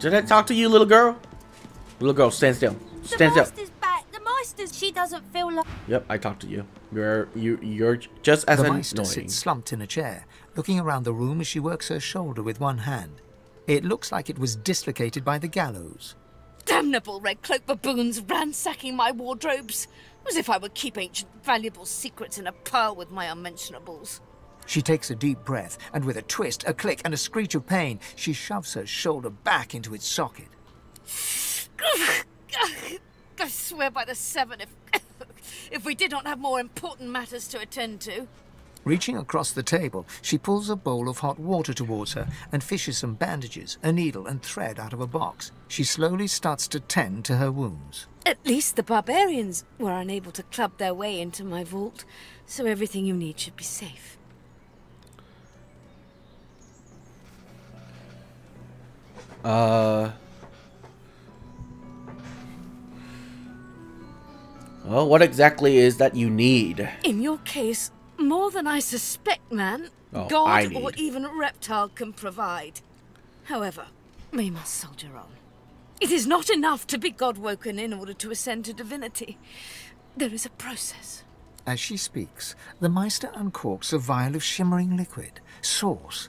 Did I talk to you, little girl? Little girl, stand still. Stand still. The Master's back. The Master's. She doesn't feel like. Yep, I talked to you. You're just as The Meister annoying. sits slumped in a chair, looking around the room as she works her shoulder with one hand. It looks like it was dislocated by the gallows. Damnable red cloak baboons ransacking my wardrobes, as if I would keep ancient valuable secrets in a pile with my unmentionables. She takes a deep breath, and with a twist, a click, and a screech of pain, she shoves her shoulder back into its socket. I swear by the seven, if we did not have more important matters to attend to. Reaching across the table, she pulls a bowl of hot water towards her and fishes some bandages, a needle, and thread out of a box. She slowly starts to tend to her wounds. At least the barbarians were unable to club their way into my vault, so everything you need should be safe. Well, what exactly is that you need? In your case, more than I suspect, man. Oh, God or even reptile can provide. However, we must soldier on. It is not enough to be God-woken in order to ascend to divinity. There is a process. As she speaks, the Meister uncorks a vial of shimmering liquid, sauce.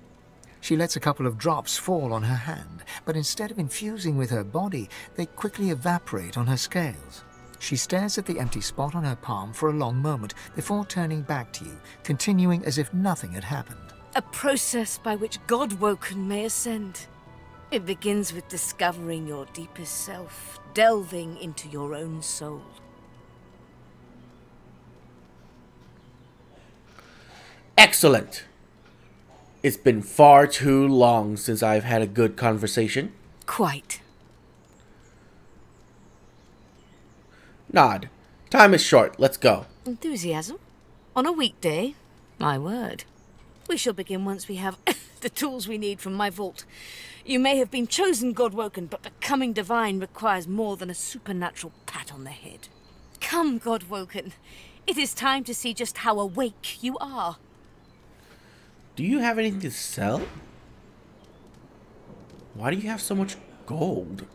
She lets a couple of drops fall on her hand, but instead of infusing with her body, they quickly evaporate on her scales. She stares at the empty spot on her palm for a long moment before turning back to you, continuing as if nothing had happened. A process by which God-woken may ascend. It begins with discovering your deepest self, delving into your own soul. Excellent. It's been far too long since I've had a good conversation. Quite. Nod. Time is short. Let's go. Enthusiasm? On a weekday? My word. We shall begin once we have the tools we need from my vault. You may have been chosen God-woken, but becoming divine requires more than a supernatural pat on the head. Come, God-woken. It is time to see just how awake you are. Do you have anything to sell? Why do you have so much gold?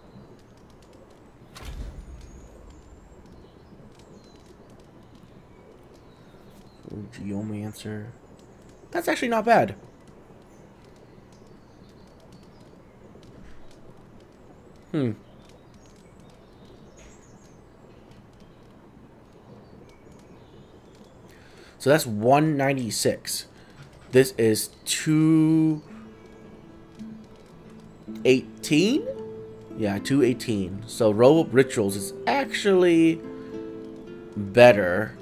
Geomancer. That's actually not bad. So that's 196. This is 218? Yeah, 218. So Robe of Rituals is actually better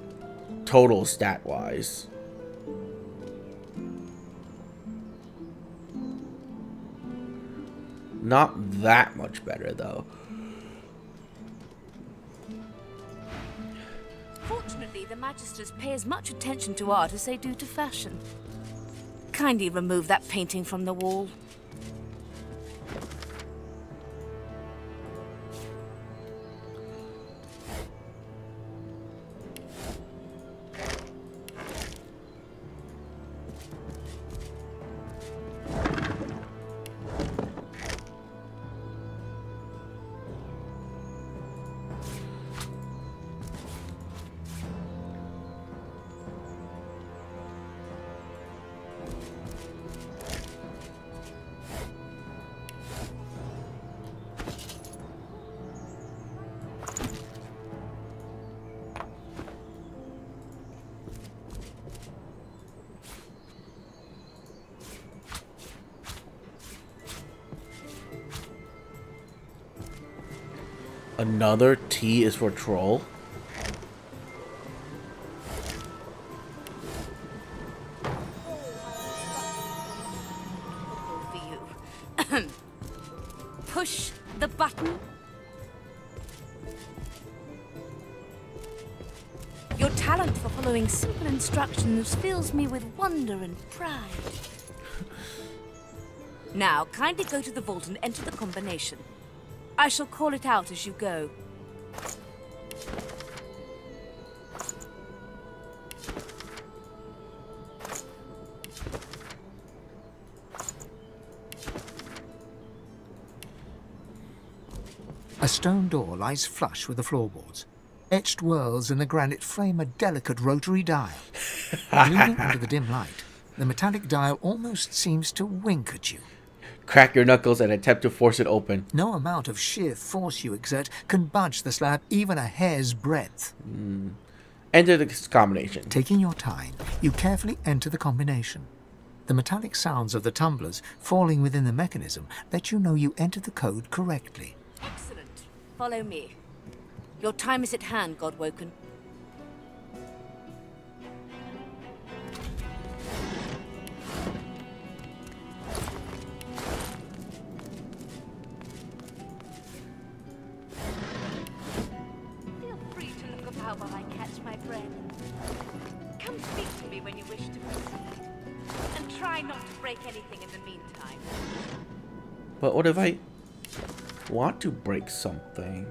total stat-wise. Not that much better, though. Fortunately, the Magisters pay as much attention to art as they do to fashion. Kindly remove that painting from the wall. Another T is for troll. For you. Push the button. Your talent for following simple instructions fills me with wonder and pride. Now, kindly go to the vault and enter the combination. I shall call it out as you go. A stone door lies flush with the floorboards. Etched whorls in the granite frame a delicate rotary dial. Gleaming under the dim light, the metallic dial almost seems to wink at you. Crack your knuckles and attempt to force it open. No amount of sheer force you exert can budge the slab even a hair's breadth. Enter this combination. Taking your time, you carefully enter the combination. The metallic sounds of the tumblers falling within the mechanism let you know you entered the code correctly. Excellent. Follow me. Your time is at hand, Godwoken. Feel free to look about while I catch my breath. Come speak to me when you wish to proceed. And try not to break anything in the meantime. But what if I want to break something?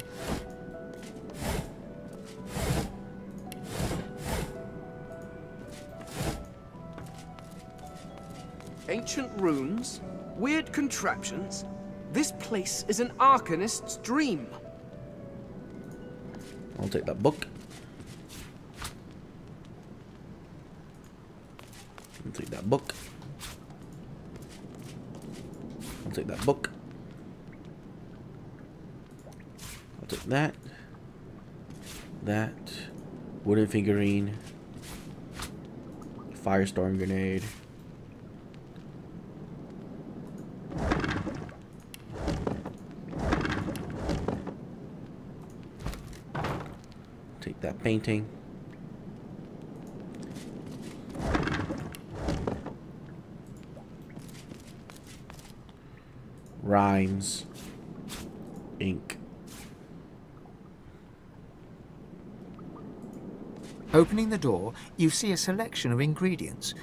Ancient runes? Weird contraptions? This place is an Arcanist's dream. I'll take that book. I'll take that book. I'll take that book. I'll take that. That. Wooden figurine. Firestorm grenade. Take that painting. Rhymes. Ink. Opening the door, you see a selection of ingredients.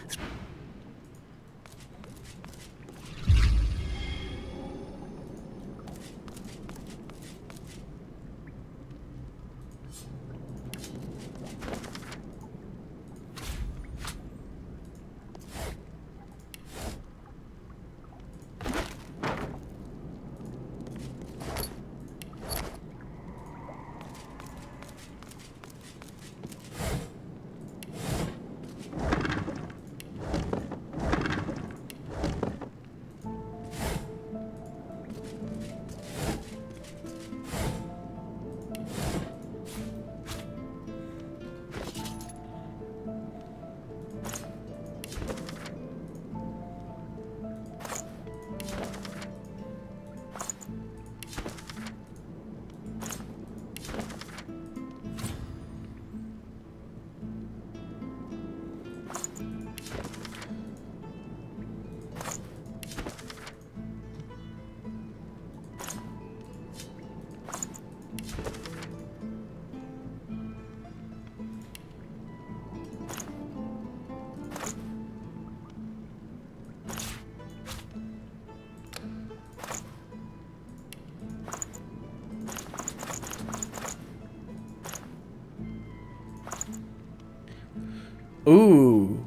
Ooh.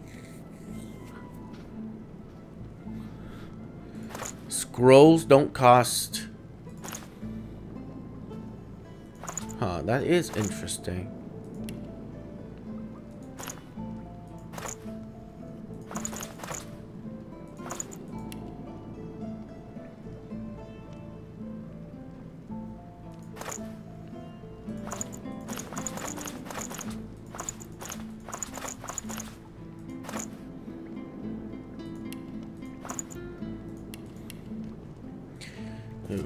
Scrolls don't cost. Huh, that is interesting.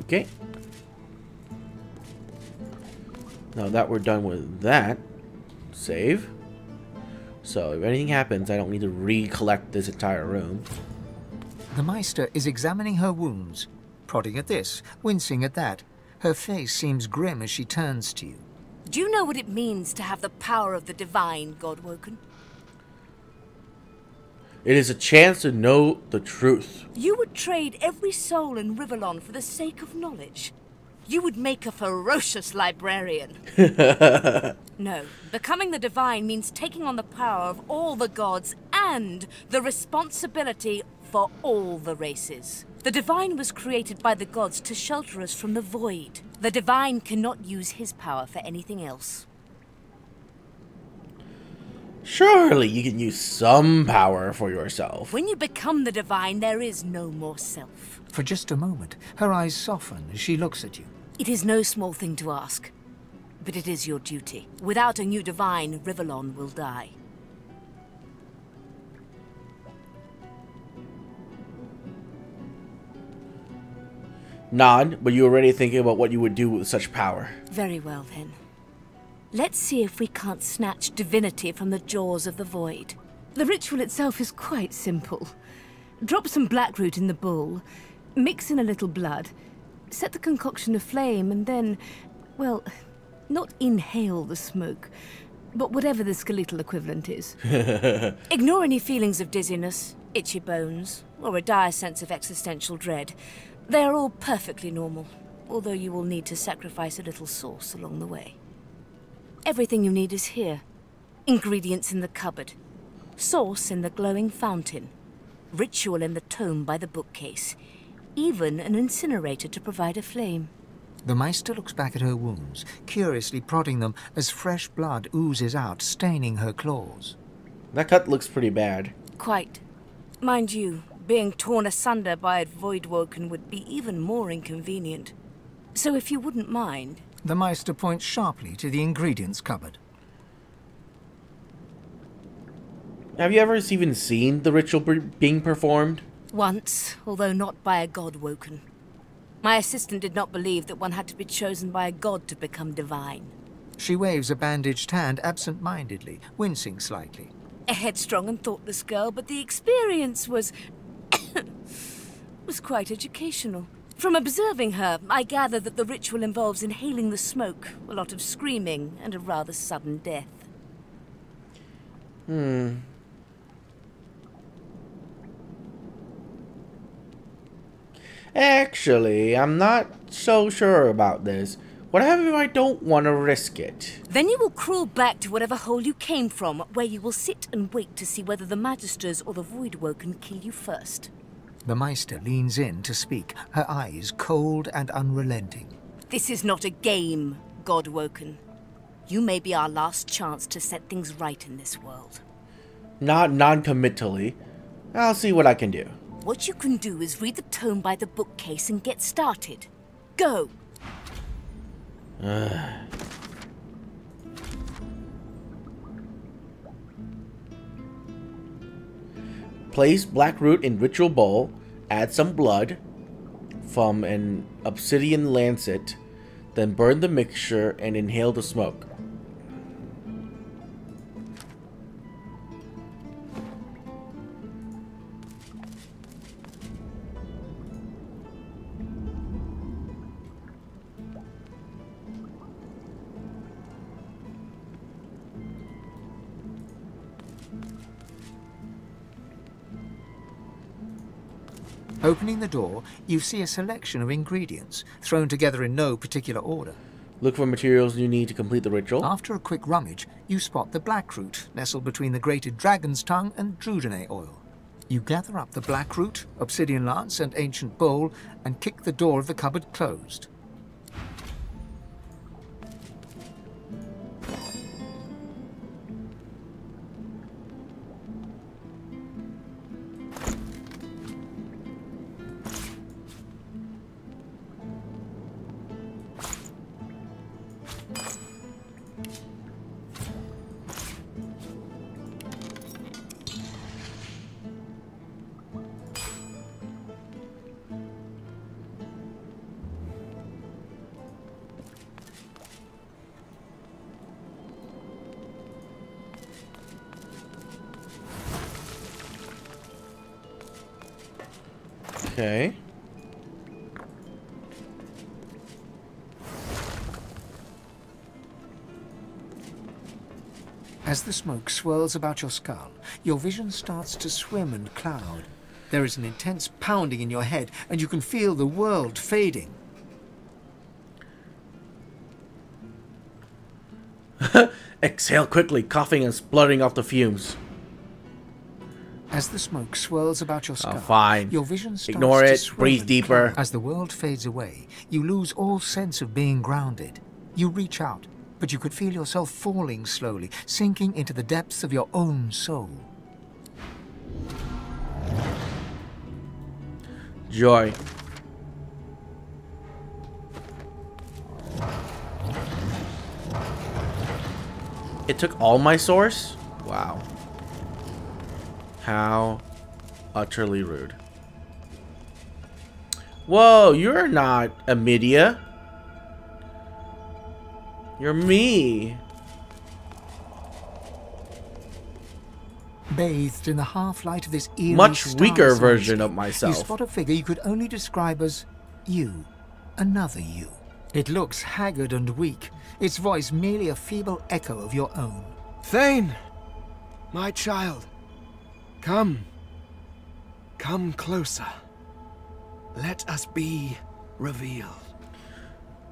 Okay. Now that we're done with that, save. So if anything happens, I don't need to recollect this entire room. The Meister is examining her wounds, prodding at this, wincing at that. Her face seems grim as she turns to you. Do you know what it means to have the power of the divine, Godwoken? It is a chance to know the truth. You would trade every soul in Rivellon for the sake of knowledge. You would make a ferocious librarian. No, becoming the divine means taking on the power of all the gods and the responsibility for all the races. The Divine was created by the gods to shelter us from the void. The Divine cannot use his power for anything else. Surely you can use some power for yourself. When you become the Divine, there is no more self. For just a moment, her eyes soften as she looks at you. It is no small thing to ask, but it is your duty. Without a new Divine, Rivellon will die. Nod, but you're already thinking about what you would do with such power. Very well, then. Let's see if we can't snatch divinity from the jaws of the void. The ritual itself is quite simple. Drop some blackroot in the bowl, mix in a little blood, set the concoction aflame, and then, well, not inhale the smoke, but whatever the skeletal equivalent is. Ignore any feelings of dizziness, itchy bones, or a dire sense of existential dread. They are all perfectly normal, although you will need to sacrifice a little sauce along the way. Everything you need is here. Ingredients in the cupboard. Sauce in the glowing fountain. Ritual in the tome by the bookcase. Even an incinerator to provide a flame. The Meister looks back at her wounds, curiously prodding them as fresh blood oozes out, staining her claws. That cut looks pretty bad. Quite. Mind you, being torn asunder by a Voidwoken would be even more inconvenient. So if you wouldn't mind... The Meister points sharply to the ingredients cupboard. Have you ever even seen the ritual being performed? Once, although not by a Godwoken. My assistant did not believe that one had to be chosen by a god to become divine. She waves a bandaged hand absent-mindedly, wincing slightly. A headstrong and thoughtless girl, but the experience was... was quite educational. From observing her, I gather that the ritual involves inhaling the smoke, a lot of screaming, and a rather sudden death. Actually, I'm not so sure about this. What if I don't want to risk it? Then you will crawl back to whatever hole you came from, where you will sit and wait to see whether the Magisters or the Voidwoken kill you first. The Meister leans in to speak, her eyes cold and unrelenting. This is not a game, Godwoken. You may be our last chance to set things right in this world. Not non-committally. I'll see what I can do. What you can do is read the tome by the bookcase and get started. Go! Place blackroot in ritual bowl, add some blood from an obsidian lancet, then burn the mixture and inhale the smoke. Opening the door, you see a selection of ingredients, thrown together in no particular order. Look for materials you need to complete the ritual. After a quick rummage, you spot the blackroot, nestled between the grated dragon's tongue and drudene oil. You gather up the blackroot, obsidian lance, and ancient bowl, and kick the door of the cupboard closed. Okay. As the smoke swirls about your skull, your vision starts to swim and cloud. There is an intense pounding in your head, and you can feel the world fading. Exhale quickly, coughing and spluttering off the fumes. As the smoke swirls about your skull, fine. your vision starts Ignore to it. swim Breathe and deeper. cloud. As the world fades away, you lose all sense of being grounded. You reach out, but you could feel yourself falling slowly, sinking into the depths of your own soul. Joy. It took all my source? Wow. How utterly rude. Whoa, you're not a Midia. You're me. Bathed in the half-light of this eerie, Much weaker starless version landscape, of myself. You spot a figure you could only describe as you. Another you. It looks haggard and weak, its voice merely a feeble echo of your own. Fane! My child. Come. Come closer. Let us be revealed.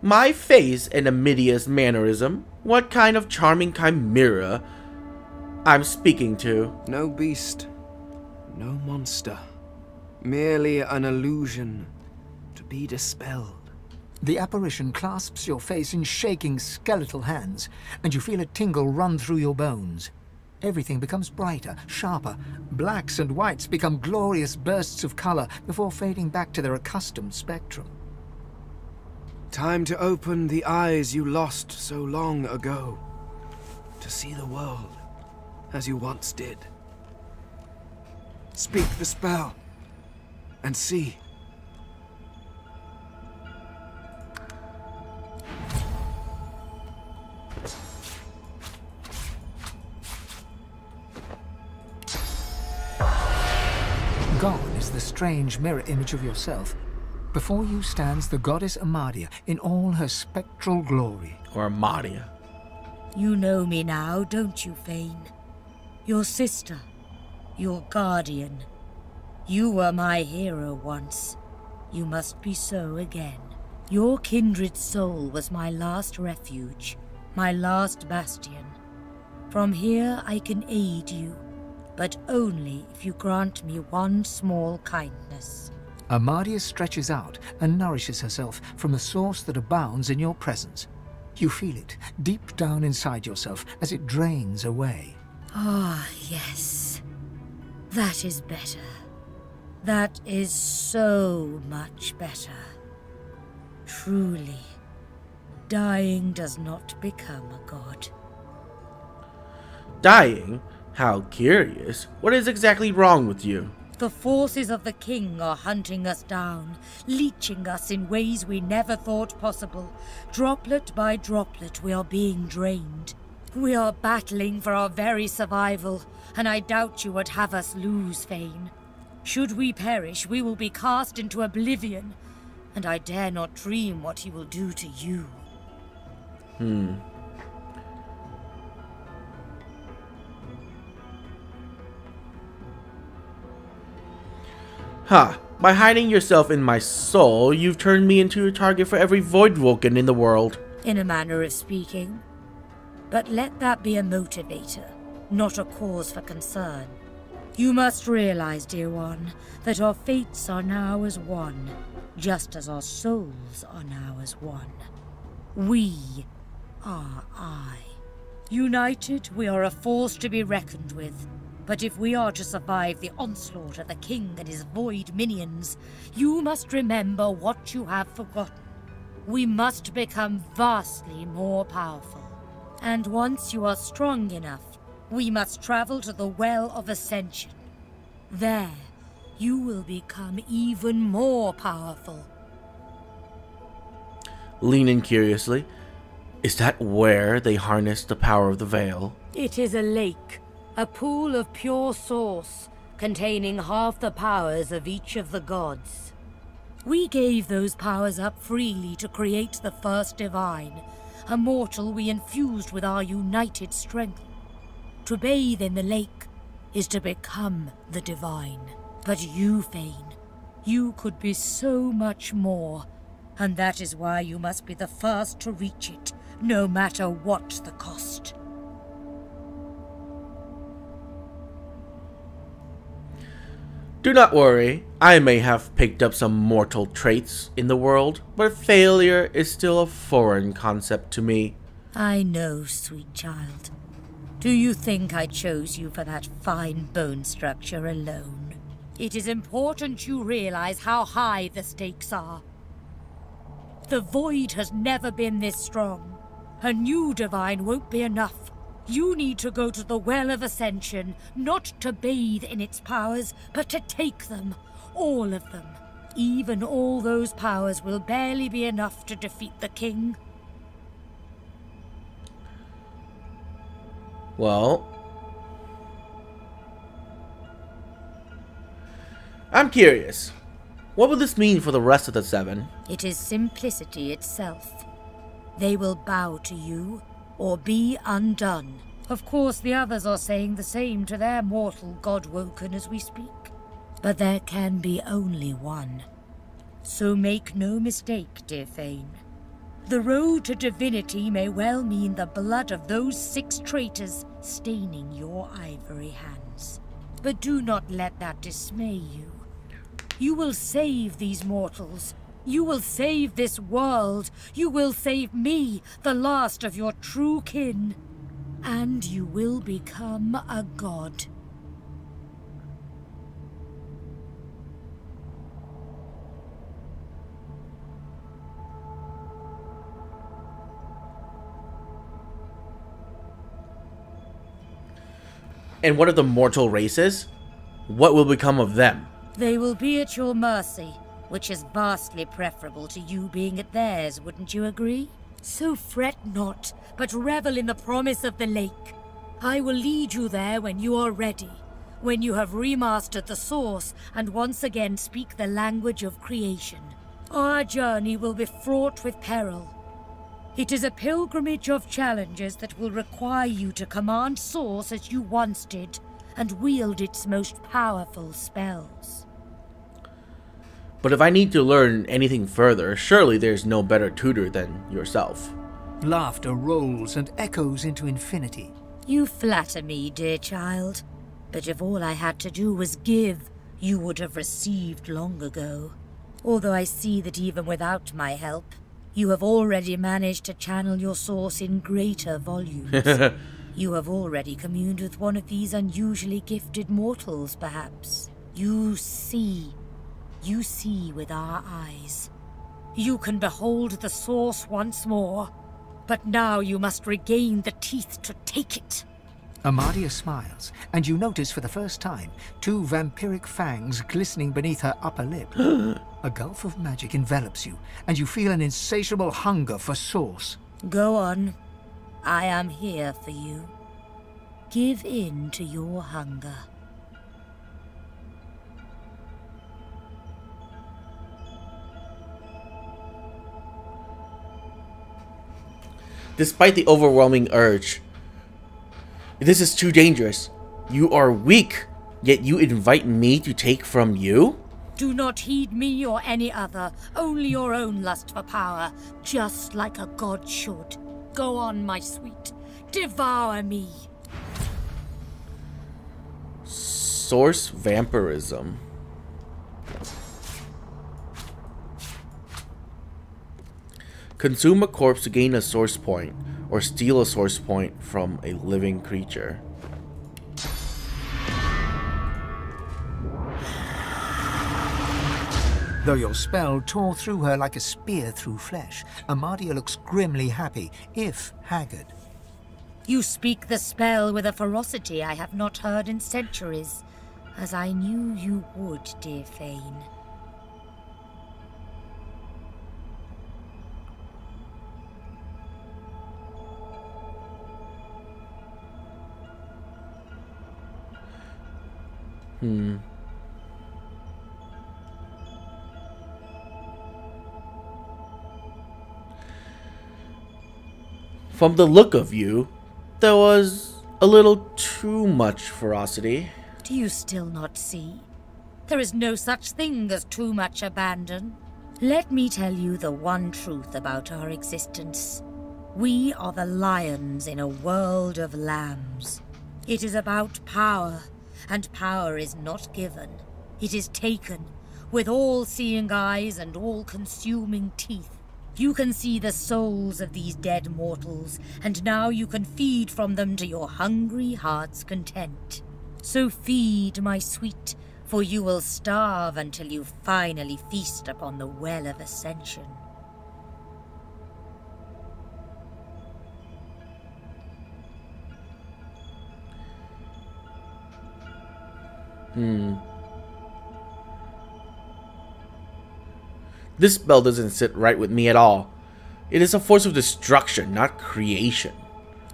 My face and Amidia's mannerism. What kind of charming chimera I'm speaking to? No beast. No monster. Merely an illusion to be dispelled. The apparition clasps your face in shaking skeletal hands, and you feel a tingle run through your bones. Everything becomes brighter, sharper. Blacks and whites become glorious bursts of color before fading back to their accustomed spectrum. Time to open the eyes you lost so long ago. To see the world as you once did. Speak the spell and see. Gone is the strange mirror image of yourself. Before you stands the goddess Amadia in all her spectral glory. Or Amadia. You know me now, don't you, Fane? Your sister. Your guardian. You were my hero once. You must be so again. Your kindred soul was my last refuge, my last bastion. From here I can aid you, but only if you grant me one small kindness. Amadia stretches out and nourishes herself from the source that abounds in your presence. You feel it deep down inside yourself as it drains away. Ah, yes. That is better. That is so much better. Truly, dying does not become a god. Dying? How curious. What is exactly wrong with you? The forces of the king are hunting us down, leeching us in ways we never thought possible. Droplet by droplet, we are being drained. We are battling for our very survival, and I doubt you would have us lose, Fane. Should we perish, we will be cast into oblivion, and I dare not dream what he will do to you. Huh. By hiding yourself in my soul, you've turned me into a target for every Voidwalken in the world. In a manner of speaking. But let that be a motivator, not a cause for concern. You must realize, dear one, that our fates are now as one, just as our souls are now as one. We are I. United, we are a force to be reckoned with. But if we are to survive the onslaught of the king and his void minions, you must remember what you have forgotten. We must become vastly more powerful. And once you are strong enough, we must travel to the Well of Ascension. There, you will become even more powerful. Lean in curiously. Is that where they harness the power of the Veil? It is a lake, a pool of pure source, containing half the powers of each of the gods. We gave those powers up freely to create the first divine, a mortal we infused with our united strength. To bathe in the lake is to become the divine. But you, Fane, you could be so much more, and that is why you must be the first to reach it, no matter what the cost. Do not worry, I may have picked up some mortal traits in the world, but failure is still a foreign concept to me. I know, sweet child. Do you think I chose you for that fine bone structure alone? It is important you realize how high the stakes are. The void has never been this strong. A new divine won't be enough. You need to go to the Well of Ascension, not to bathe in its powers, but to take them. All of them. Even all those powers will barely be enough to defeat the king. Well, I'm curious. What will this mean for the rest of the 7? It is simplicity itself. They will bow to you, or be undone. Of course, the others are saying the same to their mortal God-woken as we speak. But there can be only one. So make no mistake, dear Fane. The road to divinity may well mean the blood of those 6 traitors staining your ivory hands. But do not let that dismay you. You will save these mortals. You will save this world. You will save me, the last of your true kin. And you will become a god. And what of the mortal races? What will become of them? They will be at your mercy, which is vastly preferable to you being at theirs, wouldn't you agree? So fret not, but revel in the promise of the lake. I will lead you there when you are ready, when you have remastered the source and once again speak the language of creation. Our journey will be fraught with peril. It is a pilgrimage of challenges that will require you to command Source as you once did, and wield its most powerful spells. But if I need to learn anything further, surely there's no better tutor than yourself. Laughter rolls and echoes into infinity. You flatter me, dear child. But if all I had to do was give, you would have received long ago. Although I see that even without my help, you have already managed to channel your source in greater volumes. You have already communed with one of these unusually gifted mortals, perhaps. You see with our eyes. You can behold the source once more, but now you must regain the teeth to take it. Amadia smiles, and you notice for the first time 2 vampiric fangs glistening beneath her upper lip. A gulf of magic envelops you, and you feel an insatiable hunger for Source. Go on. I am here for you. Give in to your hunger. Despite the overwhelming urge, this is too dangerous. You are weak, yet you invite me to take from you? Do not heed me or any other, only your own lust for power, just like a god should. Go on, my sweet. Devour me. Source vampirism. Consume a corpse to gain a source point, or steal a source point from a living creature. Though your spell tore through her like a spear through flesh, Amadia looks grimly happy, if haggard. You speak the spell with a ferocity I have not heard in centuries, as I knew you would, dear Fane. From the look of you, there was a little too much ferocity. Do you still not see? There is no such thing as too much abandon. Let me tell you the one truth about our existence. We are the lions in a world of lambs. It is about power, and power is not given. It is taken, with all-seeing eyes and all-consuming teeth. You can see the souls of these dead mortals, and now you can feed from them to your hungry heart's content. So feed, my sweet, for you will starve until you finally feast upon the Well of Ascension. This spell doesn't sit right with me at all. It is a force of destruction, not creation.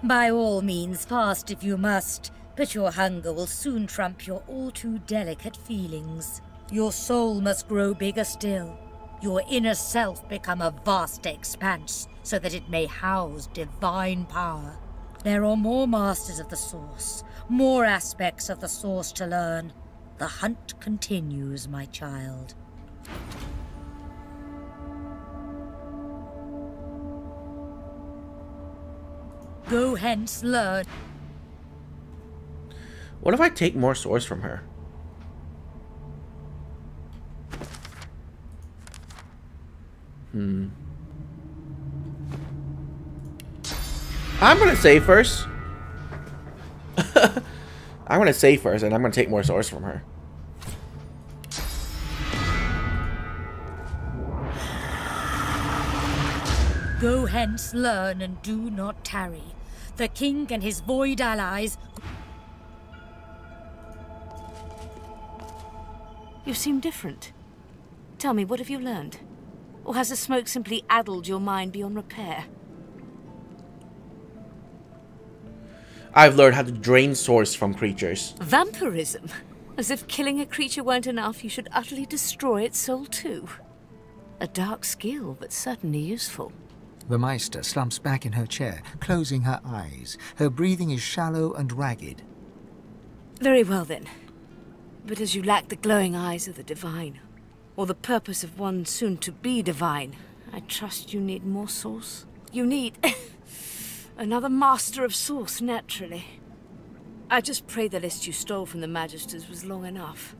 By all means, fast if you must, but your hunger will soon trump your all-too-delicate feelings. Your soul must grow bigger still, your inner self become a vast expanse, so that it may house divine power. There are more masters of the Source, more aspects of the Source to learn. The hunt continues, my child. Go hence, learn. What if I take more source from her? I'm gonna save first. I'm gonna save first, and I'm gonna take more source from her. Go hence, learn, and do not tarry. The king and his void allies... You seem different. Tell me, what have you learned? Or has the smoke simply addled your mind beyond repair? I've learned how to drain source from creatures. Vampirism? As if killing a creature weren't enough, you should utterly destroy its soul too. A dark skill, but certainly useful. The Meister slumps back in her chair, closing her eyes. Her breathing is shallow and ragged. Very well then. But as you lack the glowing eyes of the divine, or the purpose of one soon to be divine, I trust you need more source. You need another master of source, naturally. I just pray the list you stole from the Magisters was long enough.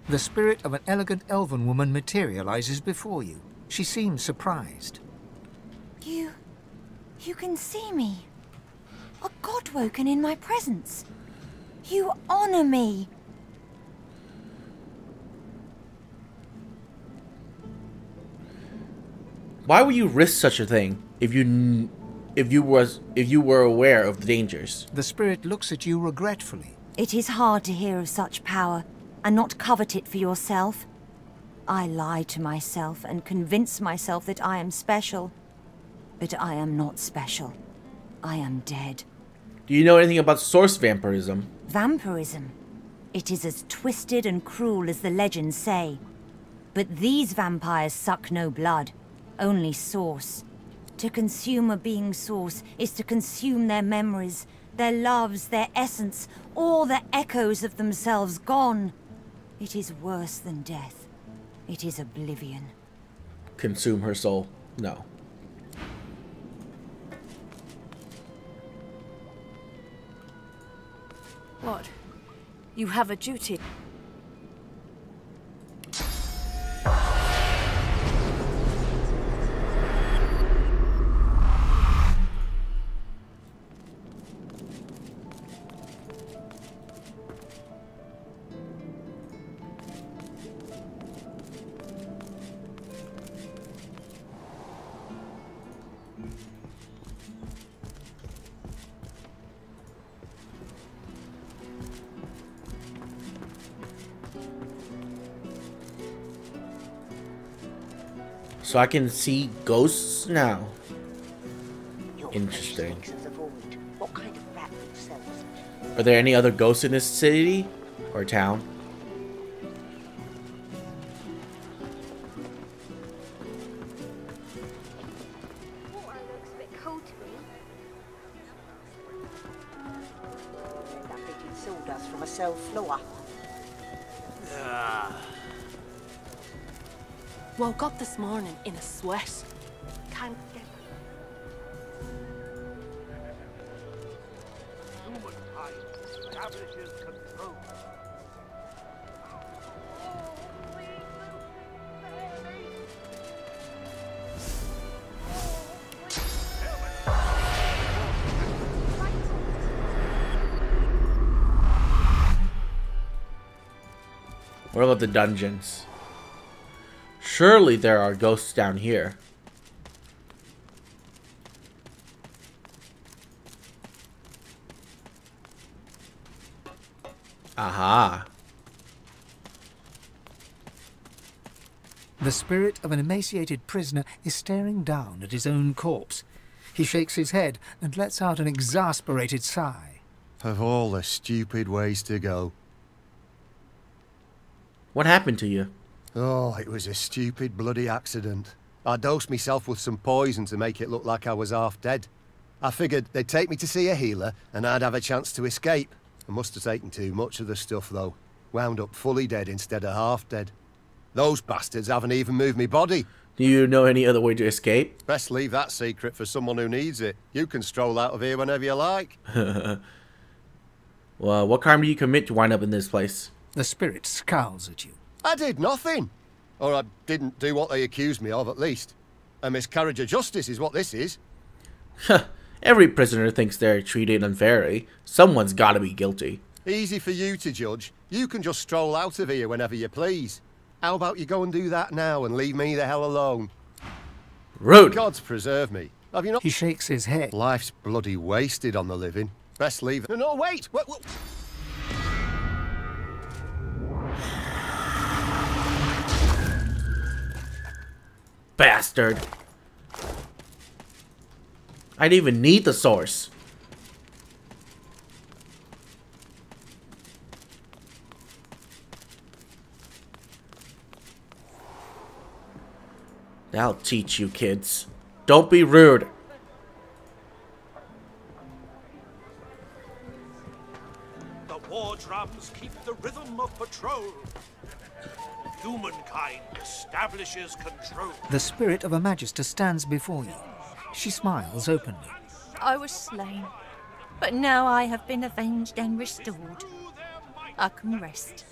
The spirit of an elegant elven woman materializes before you. She seems surprised. You can see me. A god woken in my presence. You honor me. Why would you risk such a thing if you were aware of the dangers? The spirit looks at you regretfully. It is hard to hear of such power and not covet it for yourself. I lie to myself and convince myself that I am special. But I am not special. I am dead. Do you know anything about source vampirism? Vampirism? It is as twisted and cruel as the legends say. But these vampires suck no blood, only source. To consume a being's source is to consume their memories, their loves, their essence, all the echoes of themselves gone. It is worse than death. It is oblivion. Consume her soul? No. What? You have a duty. So I can see ghosts now. Interesting. What kind of rat sells? Are there any other ghosts in this city or town? Water looks a bit cold to me. That fitted sawdust from a cell floor. Woke up this morning in a sweat. Can't get What about the dungeons? Surely there are ghosts down here. Aha. The spirit of an emaciated prisoner is staring down at his own corpse. He shakes his head and lets out an exasperated sigh. Of all the stupid ways to go. What happened to you? Oh, it was a stupid bloody accident. I dosed myself with some poison to make it look like I was half dead. I figured they'd take me to see a healer and I'd have a chance to escape. I must have taken too much of the stuff though. Wound up fully dead instead of half dead. Those bastards haven't even moved me body. Do you know any other way to escape? Best leave that secret for someone who needs it. You can stroll out of here whenever you like. Well, what crime did you commit to wind up in this place? The spirit scowls at you. I did nothing. Or I didn't do what they accused me of, at least. A miscarriage of justice is what this is. Every prisoner thinks they're treated unfairly. Someone's gotta be guilty. Easy for you to judge. You can just stroll out of here whenever you please. How about you go and do that now and leave me the hell alone? Rude. Gods preserve me. Have you not? He shakes his head. Life's bloody wasted on the living. Best leave. No, wait! Wait. Bastard. I didn't even need the source. I'll teach you kids. Don't be rude. The war drums keep the rhythm of patrol. Humankind establishes control. The spirit of a magister stands before you. She smiles openly. I was slain, but now I have been avenged and restored. I can rest.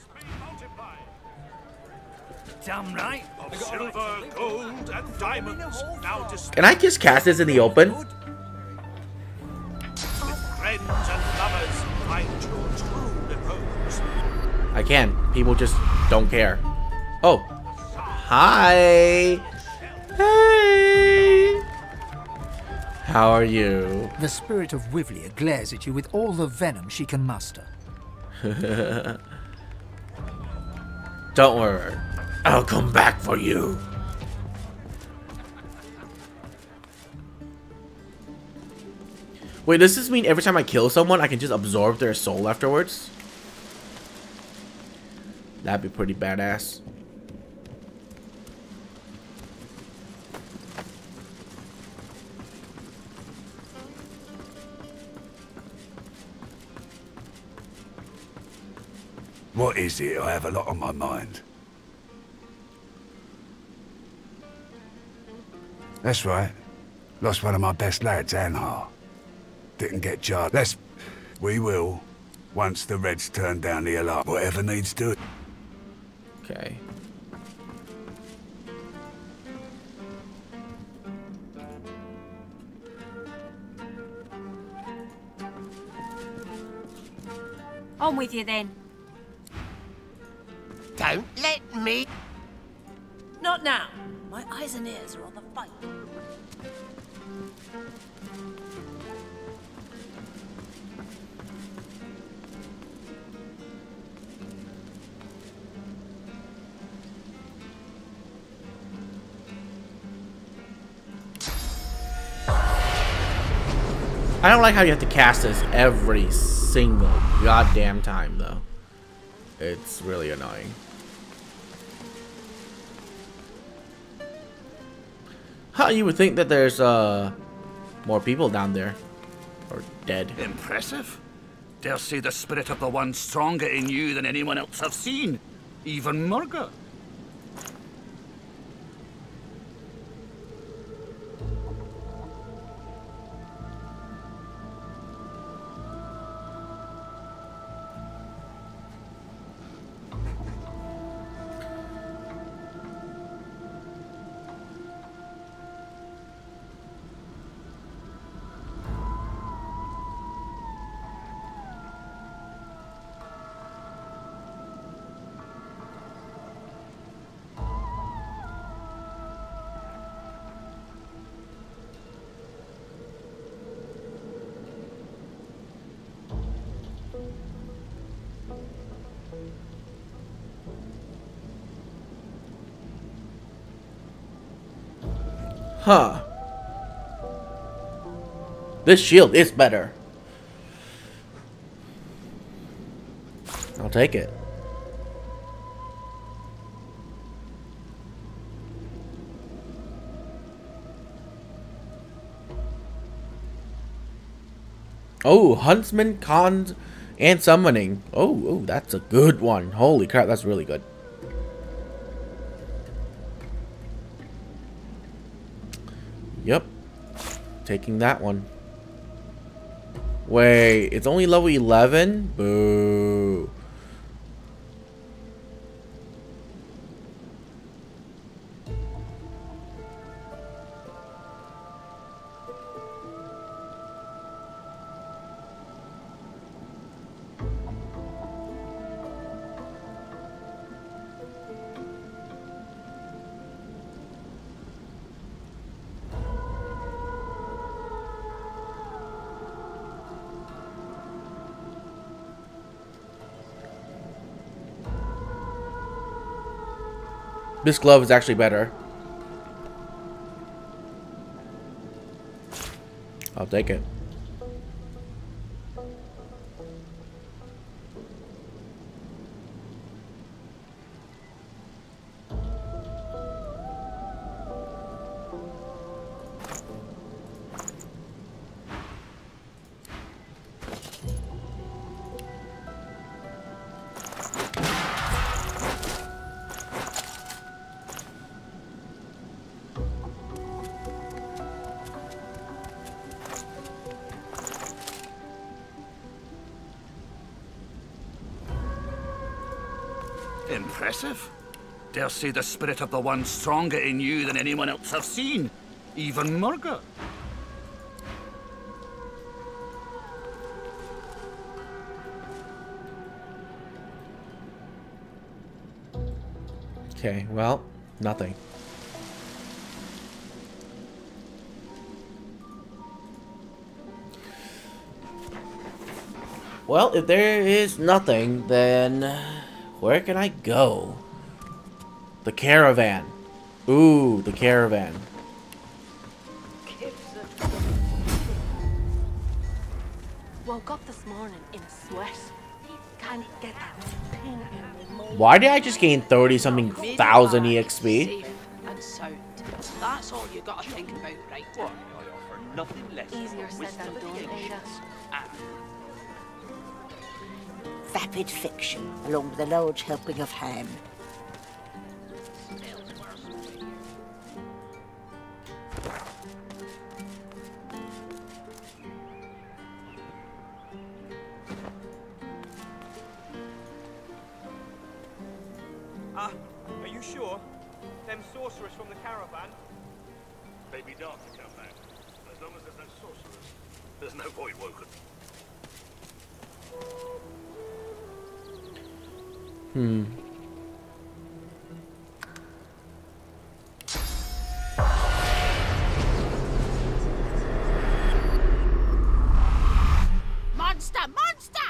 Damn right. Of silver, gold, and diamonds now displayed. Can I just cast this in the open? With friends and lovers, find your true repose. I can. People just don't care. Oh. Hi. Hey. How are you? The spirit of Wivlia glares at you with all the venom she can muster. Don't worry. I'll come back for you. Wait, does this mean every time I kill someone, I can just absorb their soul afterwards? That'd be pretty badass. What is it? I have a lot on my mind. That's right. Lost one of my best lads, Anhar. Didn't get jarred. We will, once the Reds turn down the alarm. Whatever needs doing. Okay. On with you then. Don't let me. Not now. My eyes and ears are on the fight. I don't like how you have to cast this every single goddamn time, though. It's really annoying. Huh, you would think that there's more people down there. Or dead. Impressive. Dare say the spirit of the one stronger in you than anyone else I've seen. Even Murga. Huh. This shield is better. I'll take it. Oh, Huntsman, Cons, and Summoning. Oh, that's a good one. Holy crap, that's really good. Yep. Taking that one. Wait, it's only level 11? Boo. This glove is actually better. I'll take it. Impressive. Dare say the spirit of the one stronger in you than anyone else I've seen. Even Murga. Okay, well, nothing. Well, if there is nothing, then where can I go? The caravan. Ooh, the caravan. Woke up this morning in a sweat. Can't get that thing out. Why did I just gain 30-something thousand EXP? Safe and sound. That's all you gotta think about right now. I offer nothing less Easier said than done, Ada. Vapid fiction, along with a large helping of ham. Are you sure? Them sorcerers from the caravan? They'd be dark to come back. As long as there's no sorcerers, there's no point woken. Monster! Monster!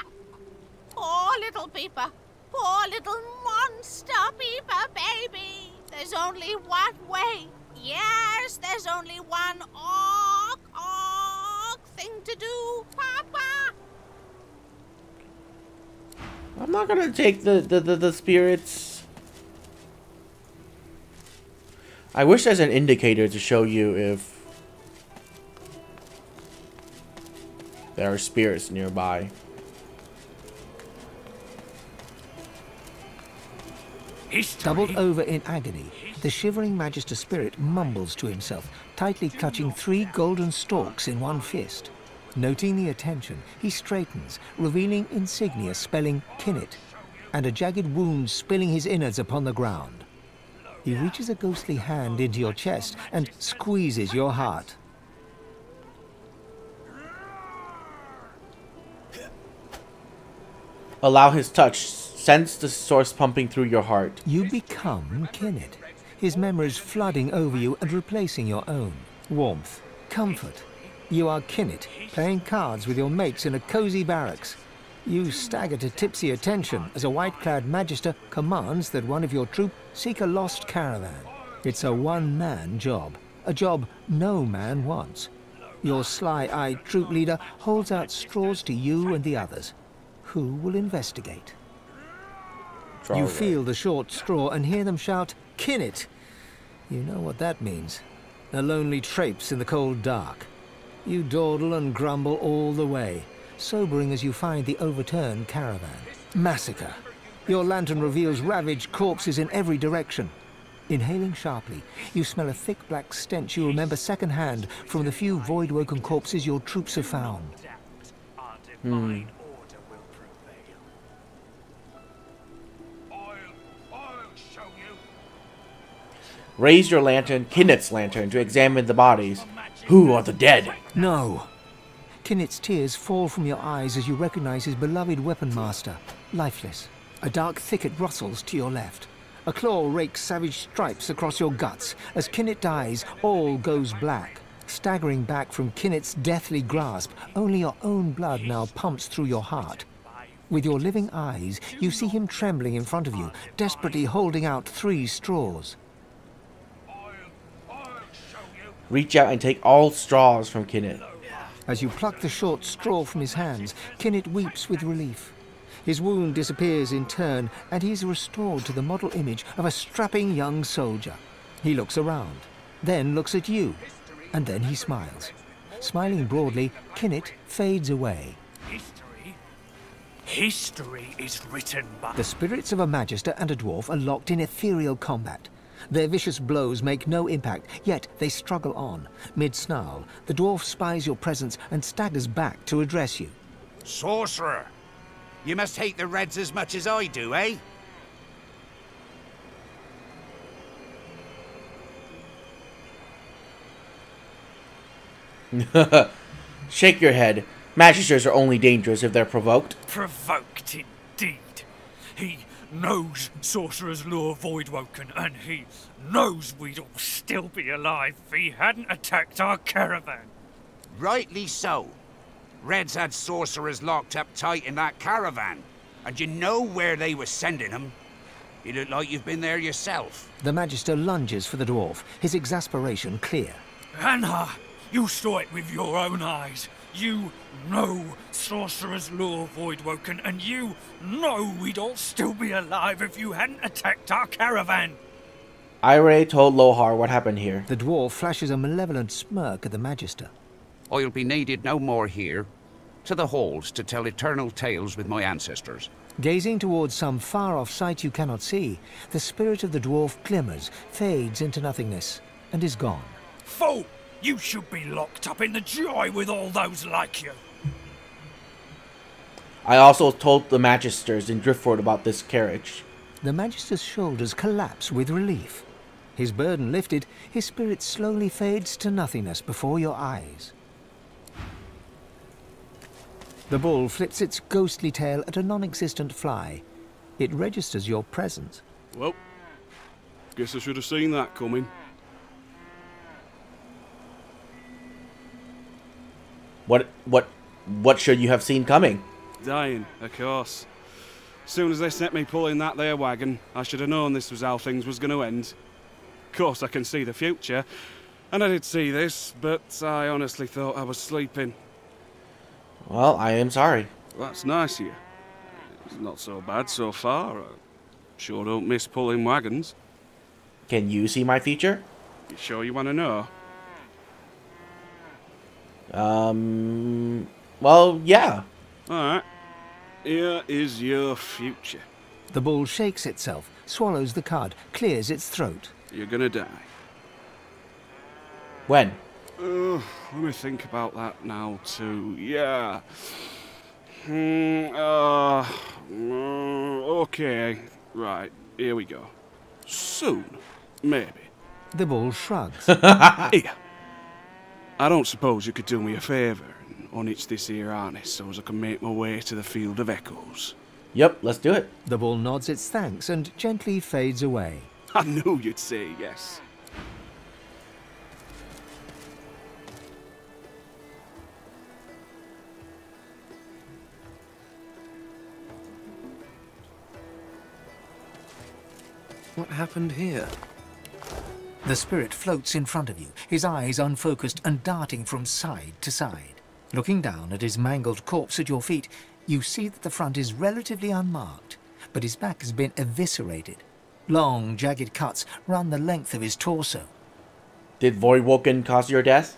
Poor little Peeper. Poor little monster Peeper, baby. There's only one way. Yes, there's only one thing to do, Papa. I'm not gonna take the spirits. I wish there's an indicator to show you if there are spirits nearby. Doubled over in agony, the shivering Magister spirit mumbles to himself, tightly clutching 3 golden stalks in one fist. Noting the attention, he straightens, revealing insignia spelling Kinnet, and a jagged wound spilling his innards upon the ground. He reaches a ghostly hand into your chest and squeezes your heart. Allow his touch. Sense the source pumping through your heart. You become Kinnet, his memories flooding over you and replacing your own. Warmth, comfort. You are Kinnet, playing cards with your mates in a cozy barracks. You stagger to tipsy attention as a white-clad Magister commands that one of your troop seek a lost caravan. It's a one-man job. A job no man wants. Your sly-eyed troop leader holds out straws to you and the others. Who will investigate? You feel the short straw and hear them shout, "Kinnit!" You know what that means. A lonely traipse in the cold dark. You dawdle and grumble all the way, sobering as you find the overturned caravan. Massacre. Your lantern reveals ravaged corpses in every direction. Inhaling sharply, you smell a thick black stench you remember secondhand from the few void-woken corpses your troops have found. Raise your lantern, Kinnit's lantern, to examine the bodies. Who are the dead? No. Kinnit's tears fall from your eyes as you recognize his beloved weapon master, lifeless. A dark thicket rustles to your left. A claw rakes savage stripes across your guts. As Kinnit dies, all goes black. Staggering back from Kinnit's deathly grasp, only your own blood now pumps through your heart. With your living eyes, you see him trembling in front of you, desperately holding out 3 straws. Reach out and take all straws from Kinnit. As you pluck the short straw from his hands, Kinnit weeps with relief. His wound disappears in turn, and he is restored to the model image of a strapping young soldier. He looks around, then looks at you, and then he smiles. Smiling broadly, Kinnit fades away. History is written by... The spirits of a Magister and a dwarf are locked in ethereal combat. Their vicious blows make no impact, yet they struggle on. Mid-snarl, the dwarf spies your presence and staggers back to address you. Sorcerer! You must hate the Reds as much as I do, eh? Shake your head. Magisters are only dangerous if they're provoked. Provoked indeed. He knows Sorcerer's Lure Voidwoken, and he knows we'd all still be alive if he hadn't attacked our caravan. Rightly so. Reds had sorcerers locked up tight in that caravan, and you know where they were sending them. You look like you've been there yourself. The Magister lunges for the dwarf, his exasperation clear. Anna, you saw it with your own eyes. You know Sorcerer's Lure Voidwoken, and you know we'd all still be alive if you hadn't attacked our caravan. Ire told Lohar what happened here. The dwarf flashes a malevolent smirk at the Magister. I'll be needed no more here. To the halls to tell eternal tales with my ancestors. Gazing towards some far-off sight you cannot see, the spirit of the dwarf glimmers, fades into nothingness, and is gone. Fool! You should be locked up in the joy with all those like you. I also told the Magisters in Driftwood about this carriage. The Magister's shoulders collapse with relief. His burden lifted, his spirit slowly fades to nothingness before your eyes. The bull flips its ghostly tail at a non-existent fly. It registers your presence. Well, guess I should have seen that coming. What should you have seen coming? Dying, of course. As soon as they set me pulling that there wagon, I should have known this was how things was going to end. Of course, I can see the future, and I did see this, but I honestly thought I was sleeping. Well, I am sorry. That's nice of you. It's not so bad so far. I sure don't miss pulling wagons. Can you see my future? You sure you want to know? Well, yeah. Alright. Here is your future. The bull shakes itself, swallows the cud, clears its throat. You're gonna die. When? Let me think about that now, too. Yeah. Okay. Right, here we go. Soon. Maybe. The bull shrugs. Here. I don't suppose you could do me a favour and unhitch this here harness so as I can make my way to the Field of Echoes. Yep, let's do it. The bull nods its thanks and gently fades away. I knew you'd say yes. What happened here? The spirit floats in front of you, his eyes unfocused and darting from side to side. Looking down at his mangled corpse at your feet, you see that the front is relatively unmarked, but his back has been eviscerated. Long, jagged cuts run the length of his torso. Did Voidwoken cause your death?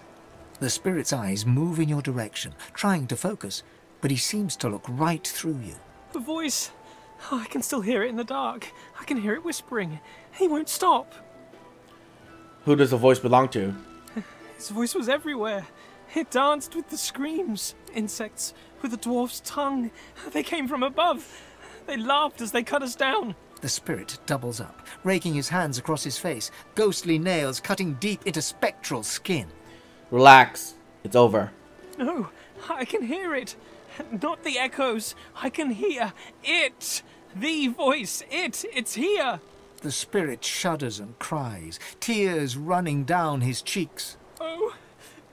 The spirit's eyes move in your direction, trying to focus, but he seems to look right through you. The voice. Oh, I can still hear it in the dark. I can hear it whispering. He won't stop. Who does the voice belong to? His voice was everywhere. It danced with the screams. Insects with a dwarf's tongue. They came from above. They laughed as they cut us down. The spirit doubles up, raking his hands across his face, ghostly nails cutting deep into spectral skin. Relax. It's over. No, I can hear it. Not the echoes. I can hear it. The voice. It's here. The spirit shudders and cries, tears running down his cheeks. Oh,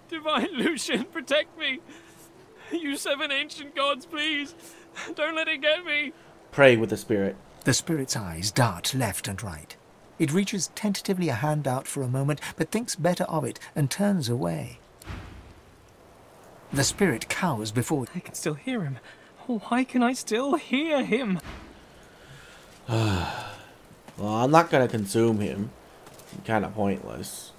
Divine Lucian, protect me. You 7 ancient gods, please. Don't let it get me. Pray with the spirit. The spirit's eyes dart left and right. It reaches tentatively a hand out for a moment, but thinks better of it and turns away. The spirit cowers before... I can still hear him. Why can I still hear him? Well, I'm not gonna consume him. Kind of pointless.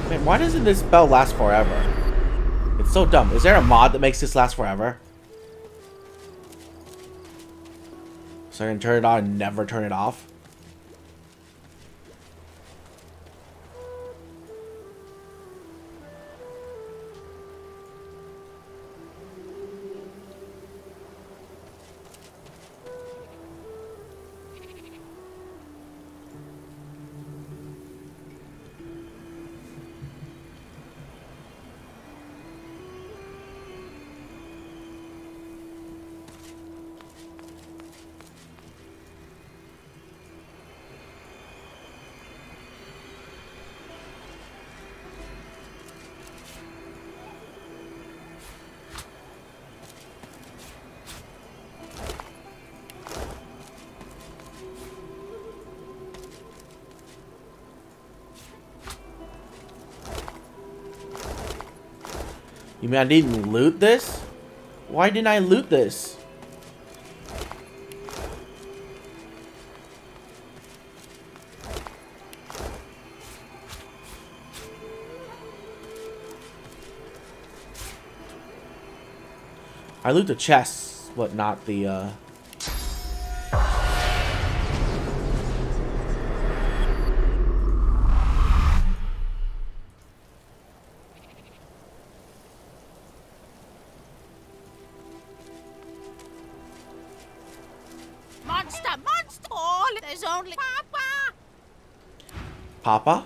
Man, why doesn't this spell last forever? It's so dumb. Is there a mod that makes this last forever? So I can turn it on and never turn it off? You mean I didn't loot this? Why didn't I loot this? I loot the chests, but not the, Monster! Oh, there's only Papa! Papa?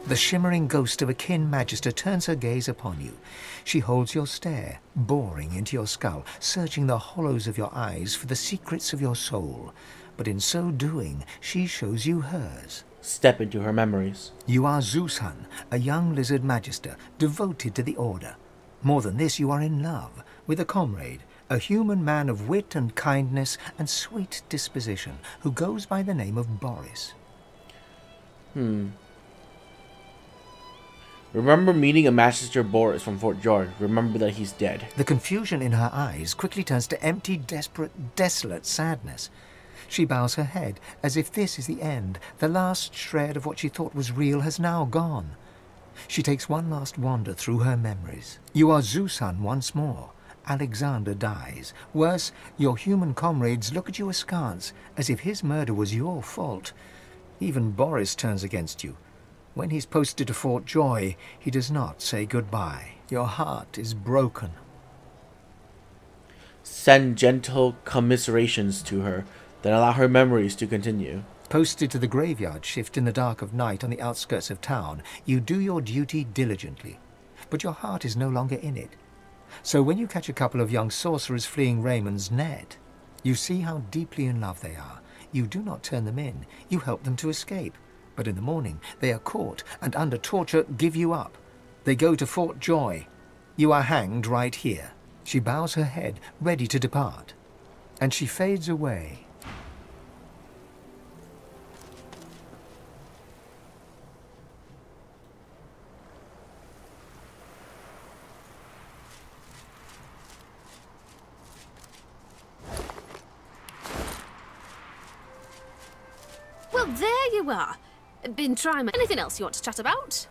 The shimmering ghost of a kin magister turns her gaze upon you. She holds your stare, boring into your skull, searching the hollows of your eyes for the secrets of your soul. But in so doing, she shows you hers. Step into her memories. You are Zeushan, a young lizard magister, devoted to the Order. More than this, you are in love with a comrade, a human man of wit and kindness and sweet disposition, who goes by the name of Boris. Remember meeting a Master Boris from Fort George. Remember that he's dead. The confusion in her eyes quickly turns to empty, desperate, desolate sadness. She bows her head, as if this is the end. The last shred of what she thought was real has now gone. She takes one last wander through her memories. You are Zeushan once more. Alexander dies. Worse, your human comrades look at you askance, as if his murder was your fault. Even Boris turns against you. When he's posted to Fort Joy, he does not say goodbye. Your heart is broken. Send gentle commiserations to her, then allow her memories to continue. Posted to the graveyard shift in the dark of night on the outskirts of town, you do your duty diligently, but your heart is no longer in it. So when you catch a couple of young sorcerers fleeing Raymond's net, you see how deeply in love they are. You do not turn them in, you help them to escape. But in the morning, they are caught and under torture give you up. They go to Fort Joy. You are hanged right here. She bows her head, ready to depart. And she fades away. Well, there you are. Been trying. Anything else you want to chat about?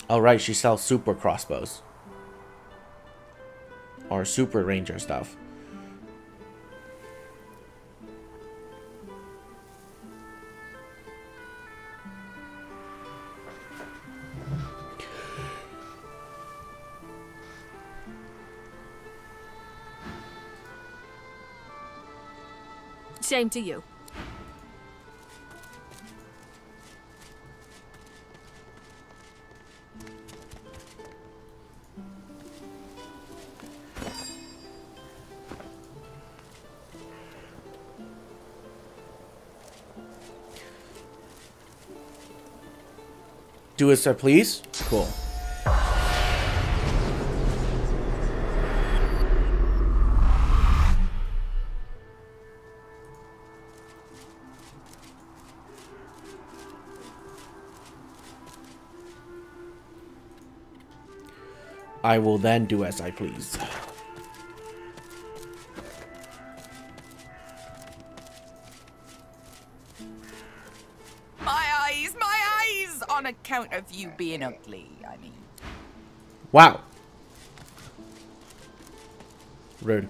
Oh, right, she sells super crossbows. Or super ranger stuff. Same to you. Do as I please? Cool. I will then do as I please. On account of you being ugly, I mean. Wow. Rude.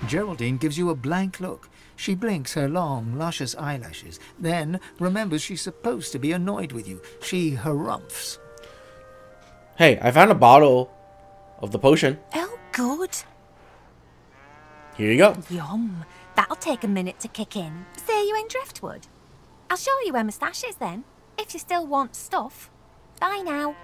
Geraldine gives you a blank look. She blinks her long, luscious eyelashes, then remembers she's supposed to be annoyed with you. She harumphs. Hey, I found a bottle of the potion. Oh, good. Here you go. Yum. That'll take a minute to kick in. See you in Driftwood. I'll show you where my stash is then, if you still want stuff. Bye now.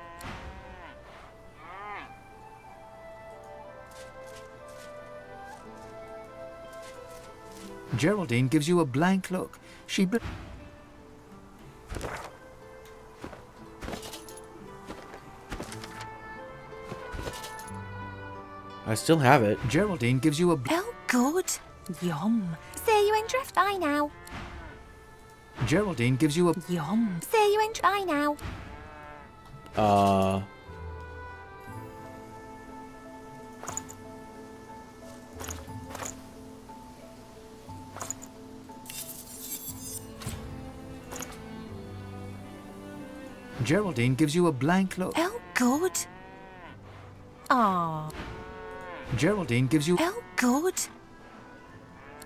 Geraldine gives you a blank look. She I still have it. Geraldine gives you a Oh, good. Yum. See you in Drift. Bye now. Geraldine gives you a Yum. See you in Bye now. Geraldine gives you a blank look. Oh, good. Aww. Geraldine gives you Oh, good.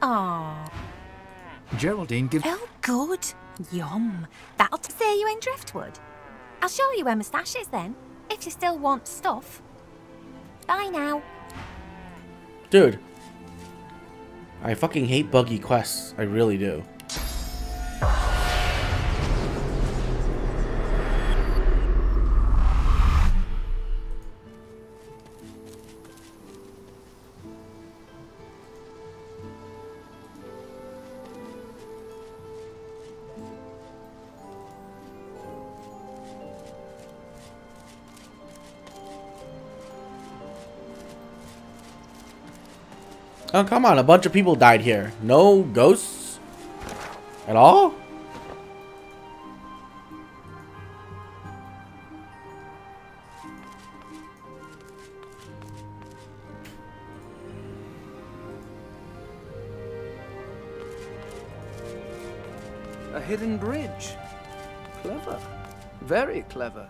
Aww. Geraldine gives Oh, good. Yum. That'll see you in Driftwood. I'll show you where my stash is then, if you still want stuff. Bye now. Dude. I fucking hate buggy quests. I really do. Oh, come on. A bunch of people died here. No ghosts? At all? A hidden bridge. Clever. Very clever.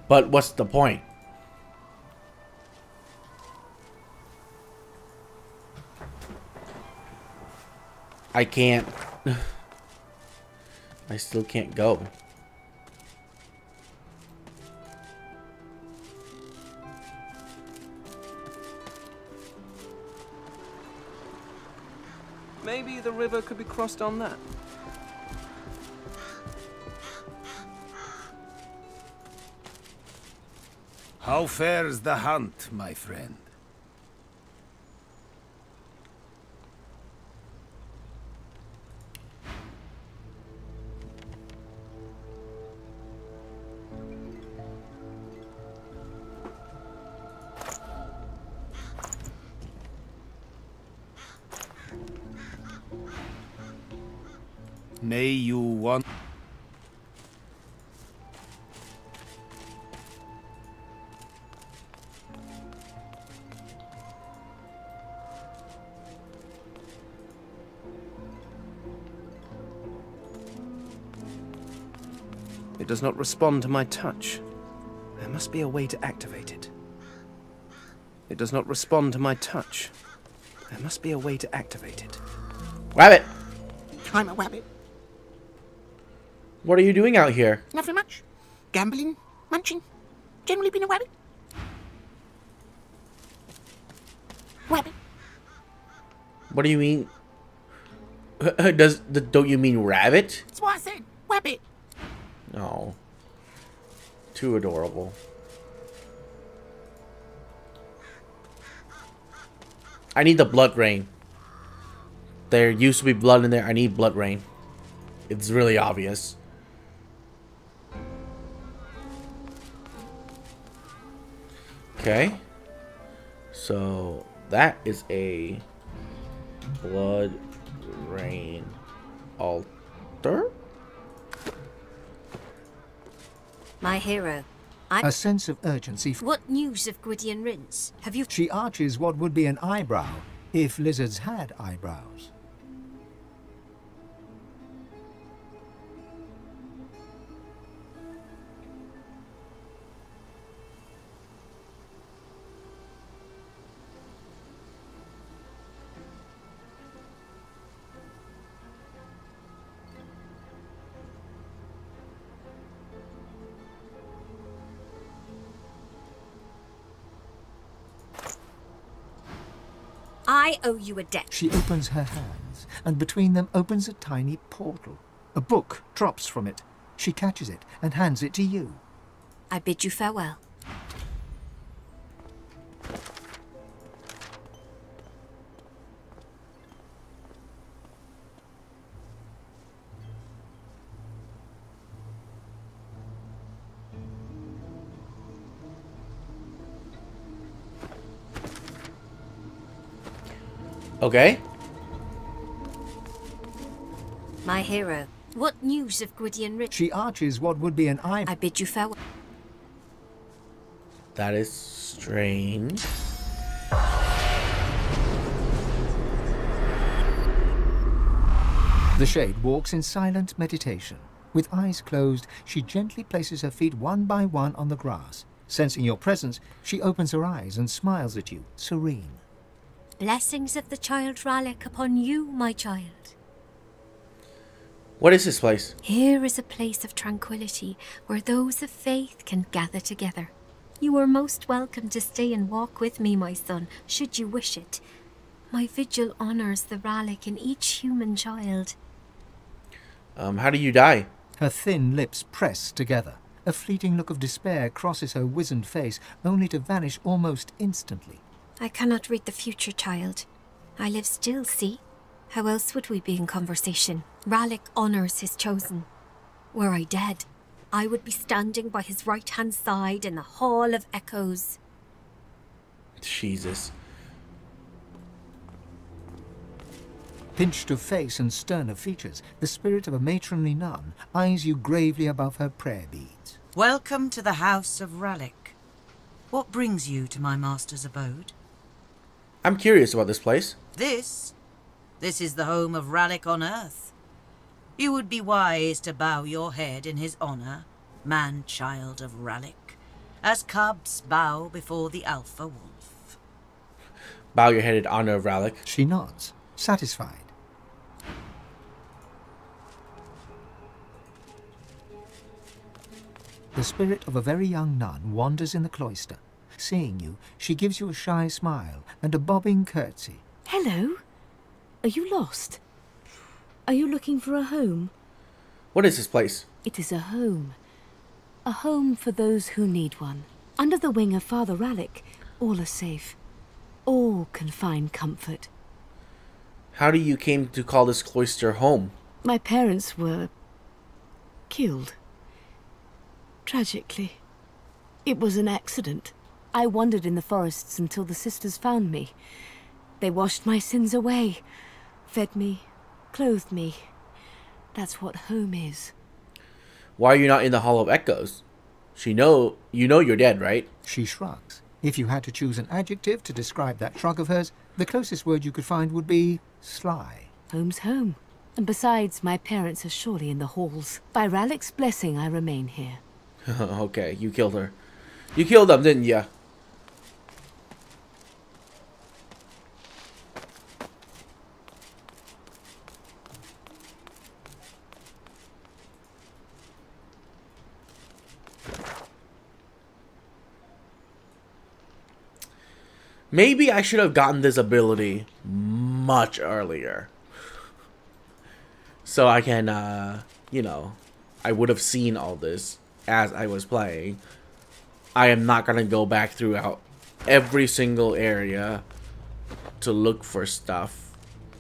But what's the point? I can't. I still can't go. Maybe the river could be crossed on that. How fares the hunt, my friend? May you want... It does not respond to my touch. There must be a way to activate it. It does not respond to my touch. There must be a way to activate it. Rabbit! I'm a rabbit. What are you doing out here? Nothing much. Gambling, munching. Generally been a rabbit. Rabbit. What do you mean? Don't you mean rabbit? That's what I said. Rabbit. Oh. Too adorable. I need the blood rain. There used to be blood in there. I need blood rain. It's really obvious. Okay. So that is a blood rain altar. My hero. A sense of urgency. What news of Gwydion Rince? Have you... She arches what would be an eyebrow, if lizards had eyebrows. I owe you a debt. She opens her hands, and between them opens a tiny portal. A book drops from it. She catches it and hands it to you. I bid you farewell. Okay. My hero. What news of Gwydion Rince? She arches what would be an eye. I bid you farewell. That is strange. The shade walks in silent meditation. With eyes closed, she gently places her feet one by one on the grass. Sensing your presence, she opens her eyes and smiles at you, serene. Blessings of the child Rallick upon you, my child. What is this place? Here is a place of tranquility where those of faith can gather together. You are most welcome to stay and walk with me, my son, should you wish it. My vigil honors the Rallick in each human child. How do you die? Her thin lips press together. A fleeting look of despair crosses her wizened face, only to vanish almost instantly. I cannot read the future, child. I live still, see? How else would we be in conversation? Rallick honors his chosen. Were I dead, I would be standing by his right-hand side in the Hall of Echoes. Jesus. Pinched of face and stern of features, the spirit of a matronly nun eyes you gravely above her prayer beads. Welcome to the house of Rallick. What brings you to my master's abode? I'm curious about this place. This is the home of Rallick on earth. You would be wise to bow your head in his honor, man-child of Rallick. as cubs bow before the alpha wolf. Bow your head in honor of Rallick. She nods, satisfied. The spirit of a very young nun wanders in the cloister. Seeing you, she gives you a shy smile and a bobbing curtsy. Hello? Are you lost? Are you looking for a home? What is this place? It is a home. A home for those who need one. Under the wing of Father Rallick, all are safe. All can find comfort. How do you came to call this cloister home? My parents were killed. Tragically. It was an accident. I wandered in the forests until the sisters found me. They washed my sins away, fed me, clothed me. That's what home is. Why are you not in the Hall of Echoes? You know you're dead, right? She shrugs. If you had to choose an adjective to describe that shrug of hers, the closest word you could find would be sly. Home's home. And besides, my parents are surely in the halls. By Rallick's blessing, I remain here. Okay, you killed her. You killed them, didn't ya? Maybe I should have gotten this ability much earlier. So I can, you know, I would have seen all this as I was playing. I am not going to go back throughout every single area to look for stuff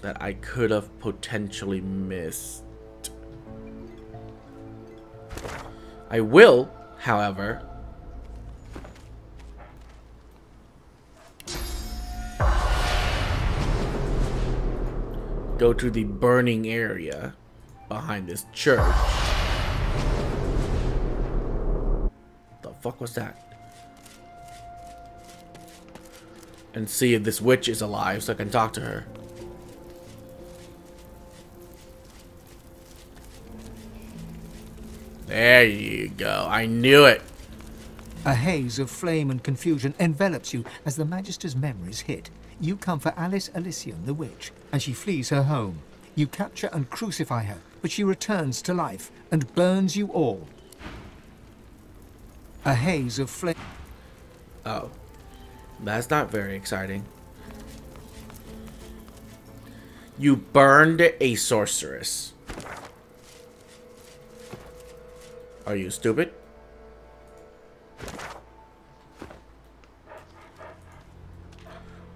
that I could have potentially missed. I will, however, go to the burning area behind this church. The fuck was that? And see if this witch is alive so I can talk to her. There you go. I knew it. A haze of flame and confusion envelops you as the Magister's memories hit. You come for Alice Elysium, the witch, and she flees her home. You capture and crucify her, but she returns to life and burns you all. A haze of flame. Oh. That's not very exciting. You burned a sorceress. Are you stupid?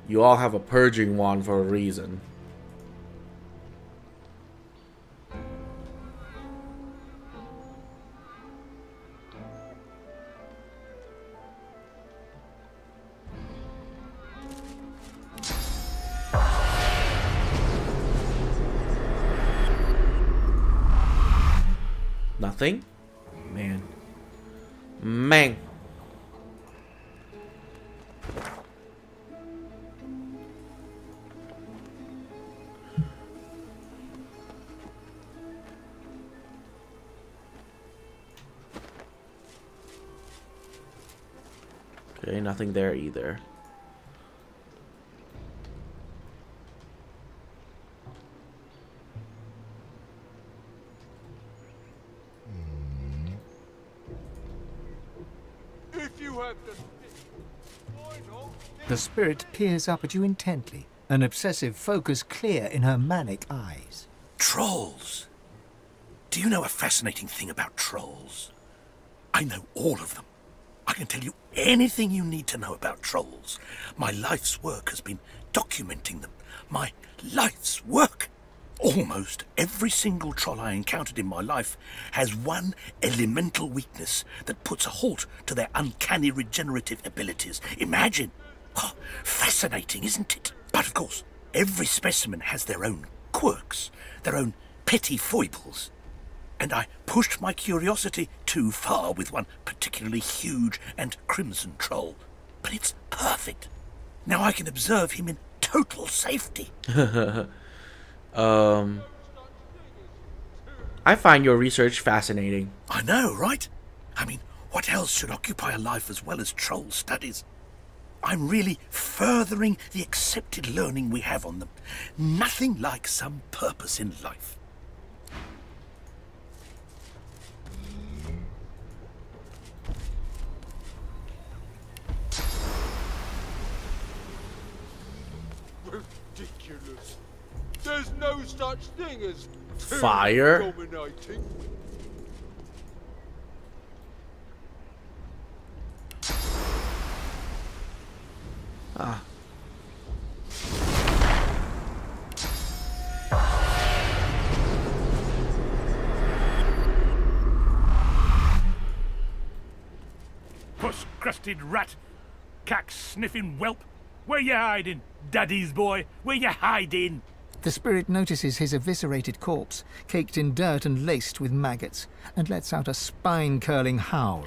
You all have a purging wand for a reason. Nothing? Man. Man. Okay, nothing there either. The spirit peers up at you intently, an obsessive focus clear in her manic eyes. Trolls. Do you know a fascinating thing about trolls? I know all of them. I can tell you anything you need to know about trolls. My life's work has been documenting them. My life's work! Almost every single troll I encountered in my life has one elemental weakness that puts a halt to their uncanny regenerative abilities. Imagine! Oh, fascinating, isn't it? But of course, every specimen has their own quirks, their own petty foibles. And I pushed my curiosity too far with one particularly huge and crimson troll. But it's perfect. Now I can observe him in total safety. I find your research fascinating. I know, right? I mean, What else should occupy a life as well as troll studies? I'm really furthering the accepted learning we have on them. Nothing like some purpose in life. Ridiculous. There's no such thing as fire. Dominating. Ah. Puss-crusted rat, cack-sniffing whelp. Where you hiding, Daddy's boy? Where you hiding? The spirit notices his eviscerated corpse, caked in dirt and laced with maggots, and lets out a spine-curling howl.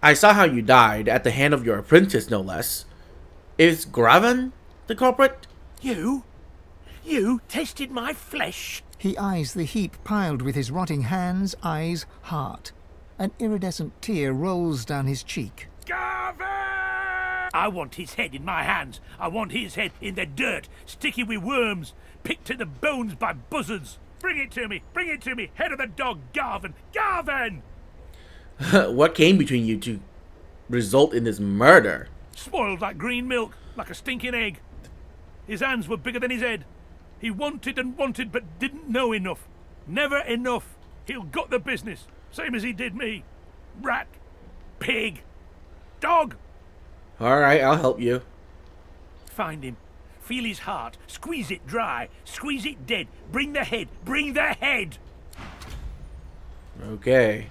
I saw how you died, at the hand of your apprentice, no less. Is Graven the culprit? You? You tasted my flesh? He eyes the heap piled with his rotting hands, eyes, heart. An iridescent tear rolls down his cheek. I want his head in my hands. I want his head in the dirt, sticky with worms, picked to the bones by buzzards. Bring it to me. Bring it to me. Head of the dog, Garvin. Garvin! What came between you to result in this murder? Spoiled like green milk, like a stinking egg. His hands were bigger than his head. He wanted and wanted, but didn't know enough. Never enough. He'll got the business, same as he did me. Rat. Pig. Dog. Alright, I'll help you. Find him. Feel his heart. Squeeze it dry. Squeeze it dead. Bring the head. Bring the head! Okay.